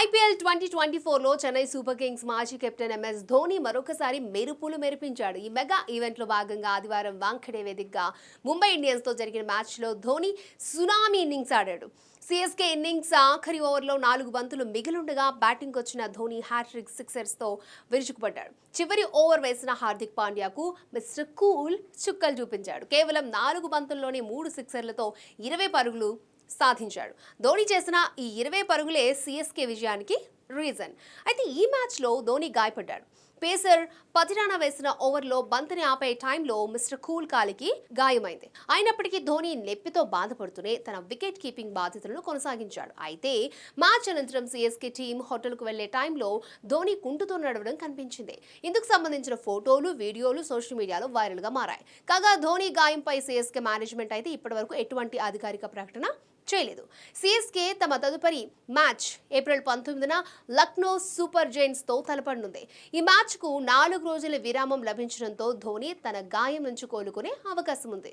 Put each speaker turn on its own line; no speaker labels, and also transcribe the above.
IPL 2024లో Chennai super Kings మాజీ captain MS Dhoni మరొకసారి మెరుపులు మెరిపించాడు. ఈ మెగా ఈవెంట్లో భాగంగా ఆదివారం వాంఖడే వేదికగా ముంబై ఇండియన్స్తో జరిగిన మ్యాచ్లో ధోని సునామీ ఇన్నింగ్స్ ఆడాడు. సిఎస్కే ఇన్నింగ్స్ ఆఖరి ఓవర్లో 4 బంతులు మిగిలుండగా బ్యాటింగ్కి వచ్చిన ధోని హ్యాట్రిక్ సిక్సర్స్తో విరుచుకుపడ్డాడు. చివరి ఓవర్ వేసిన హార్దిక్ పాండ్యాకు మిస్టర్ కూల్ చుక్కలు చూపించాడు. కేవలం 4 బంతుల్లోనే 3 సిక్సర్లతో 20 పరుగులు సాధించాడు. ధోని చేసిన ఈ 20 పరుగులే సిఎస్కే విజయానికి రీజన్. అయితే ఈ మ్యాచ్లో ధోని గాయపడ్డాడు. పేసర్ 10 రన్ వేసిన ఓవర్లో బంతిని ఆపే టైంలో మిస్టర్ కూల్ కాలికి గాయమైంది. అయినప్పటికీ ధోని నొప్పితో బాధపడుతూనే తన వికెట్ కీపింగ్ బాధ్యతలను కొనసాగించాడు. అయితే మ్యాచ్ అనంతరం సిఎస్కే టీం హోటల్కు వెళ్లే టైంలో ధోని కుంటుతో నడవడం కనిపించింది. ఇందుకు సంబంధించిన ఫోటోలు, వీడియోలు సోషల్ మీడియాలో వైరల్గా మారాయి. కాగా ధోని గాయంపై సిఎస్కే మేనేజ్మెంట్ అయితే ఇప్పటివరకు ఎటువంటి అధికారిక ప్రకటన చేయలేదు. సిఎస్కే తమ తదుపరి మ్యాచ్ ఏప్రిల్ 19న లక్నో సూపర్ జైంట్స్తో తలపడనుంది. ఈ మ్యాచ్కు 4 రోజుల విరామం లభించడంతో ధోని తన గాయం నుంచి కోలుకునే అవకాశం ఉంది.